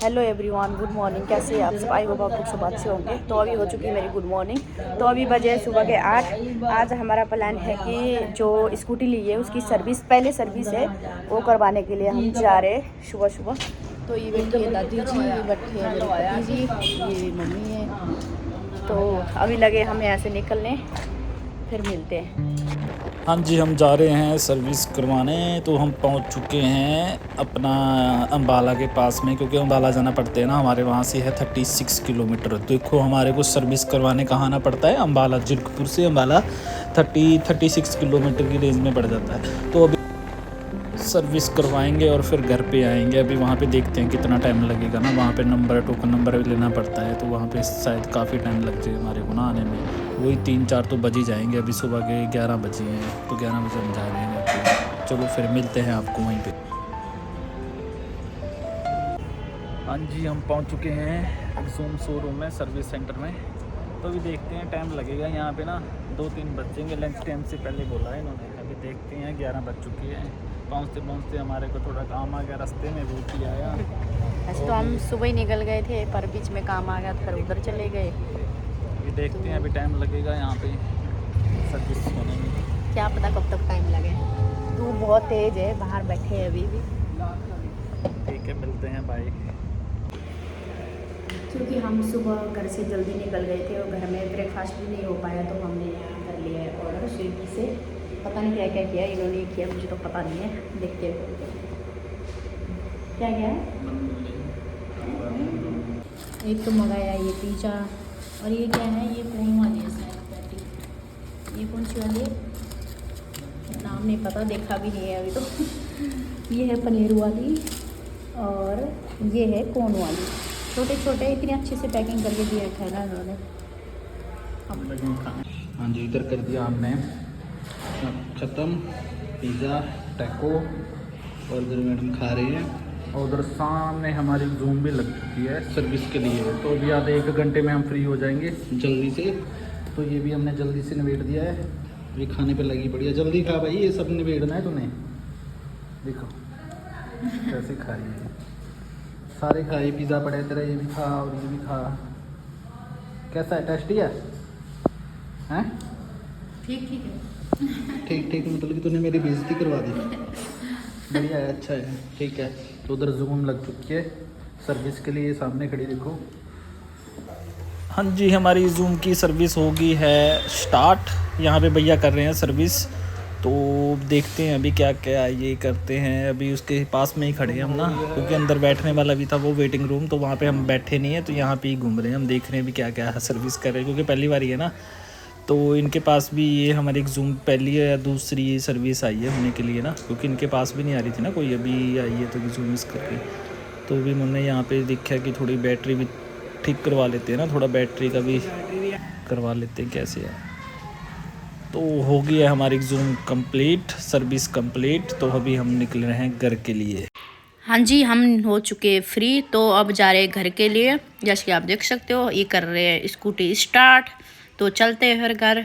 Hello everyone, good morning. कैसे हैं आप सब? आई होप आप लोग सब अच्छे होंगे। तो अभी हो चुकी है मेरी गुड मॉर्निंग। तो अभी बजे सुबह के 8। आज हमारा प्लान है कि जो स्कूटी ली है उसकी पहले सर्विस है वो करवाने के लिए हम जा रहे हैं सुबह सुबह। तो ये बैठी है दादी जी, ये बैठी है मेरी पति जी, ये मम्मी है। तो अभी लगे हम यहाँ से निकलने, फिर मिलते हैं। हाँ जी, हम जा रहे हैं सर्विस करवाने। तो हम पहुंच चुके हैं अपना अम्बाला के पास में, क्योंकि अम्बाला जाना पड़ता है ना, हमारे वहाँ से है 36 किलोमीटर। देखो हमारे को सर्विस करवाने कहाँ आना पड़ता है, अम्बाला। जीरकपुर से अम्बाला 36 किलोमीटर की रेंज में पड़ जाता है। तो अभी सर्विस करवाएंगे और फिर घर पे आएंगे। अभी वहाँ पे देखते हैं कितना टाइम लगेगा ना, वहाँ पे टोकन नंबर भी लेना पड़ता है। तो वहाँ पे शायद काफ़ी टाइम लग जाए हमारे को ना आने में। वही 3-4 तो बज ही जाएंगे। अभी सुबह के 11 बजे हैं, तो 11 बजे हम जा रहे हैं। चलो फिर मिलते हैं आपको वहीं पे। हाँ जी, हम पहुँच चुके हैं जूम शोरूम में, सर्विस सेंटर में। तो अभी देखते हैं, टाइम लगेगा यहाँ पे ना 2-3 बजेंगे। लंच टाइम से पहले बोला है इन्होंने। अभी देखते हैं, 11 बज चुकी है। पहुँचते हमारे को थोड़ा काम आ गया रास्ते में, वो भी आया। ऐसे तो हम सुबह ही निकल गए थे, पर बीच में काम आ गया, फिर उधर चले गए। अभी देखते हैं, अभी टाइम लगेगा यहाँ पे सर्विस होने में। क्या पता कब तक टाइम लगे। धूप बहुत तेज है, बाहर बैठे हैं अभी भी। ठीक है, मिलते हैं, बाय। क्योंकि हम सुबह घर से जल्दी निकल गए थे और घर में ब्रेकफास्ट भी नहीं हो पाया, तो हमने यहाँ कर लिया है ऑर्डर स्विगी से। पता नहीं क्या क्या किया इन्होंने किया, मुझे तो पता नहीं है। देखते हैं क्या क्या है। एक तो मंगाया ये पिज़्ज़ा, और ये क्या है, ये कौन वाली है शायद पैटी। ये कौन सी वाली है, नाम नहीं पता, देखा भी नहीं है अभी तो। ये है पनीर वाली, और ये है कोन वाली। छोटे छोटे इतने अच्छे से पैकिंग करके दिया है ना इन्होंने। हाँ जी, इधर कर दिया हमने ख़त्म पिज़्ज़ा टैको, और इधर मैडम खा रही है। और उधर सामने हमारी जूम भी लग चुकी है सर्विस के लिए। तो अभी आधे 1 घंटे में हम फ्री हो जाएंगे जल्दी से। तो ये भी हमने जल्दी से निबेड़ दिया है। अभी खाने पे लगी पड़ी है। जल्दी खा भाई, ये सब निबेड़ना है तूने। देखो कैसे खा रही है, सारे खाए। पिज़्ज़ा पड़े तेरा, ये भी खा और ये भी खा। कैसा है, टेस्टी है? हैं? ठीक ठीक है। ठीक मतलब कि तूने मेरी बेइज्जती करवा दी। बढ़िया है, अच्छा है, ठीक है। तो उधर जूम लग चुकी है सर्विस के लिए, सामने खड़ी देखो। हाँ जी, हमारी जूम की सर्विस होगी है स्टार्ट। यहाँ पे भैया कर रहे हैं सर्विस। तो देखते हैं अभी क्या क्या ये करते हैं। अभी उसके पास में ही खड़े हैं हम ना, क्योंकि अंदर बैठने वाला भी था वो वेटिंग रूम, तो वहाँ पे हम बैठे नहीं हैं। तो यहाँ पे ही घूम रहे हैं, हम देख रहे हैं भी क्या क्या सर्विस कर रहे हैं, क्योंकि पहली बार ही है ना। तो इनके पास भी ये हमारी एक जूम पहली या दूसरी सर्विस आई है होने के लिए ना, क्योंकि इनके पास भी नहीं आ रही थी ना कोई, अभी आई है तो जूम इस करके। तो भी मैंने यहाँ पे देखा कि थोड़ी बैटरी भी ठीक करवा लेते हैं ना, थोड़ा बैटरी का भी करवा लेते हैं कैसे है। तो हो गई है हमारी जूम कंप्लीट, सर्विस कंप्लीट। तो अभी हम निकल रहे हैं घर के लिए। हाँ जी, हम हो चुके फ्री, तो अब जा रहे हैं घर के लिए। जैसे कि आप देख सकते हो, ये कर रहे हैं स्कूटी स्टार्ट। तो चलते हैं फिर घर।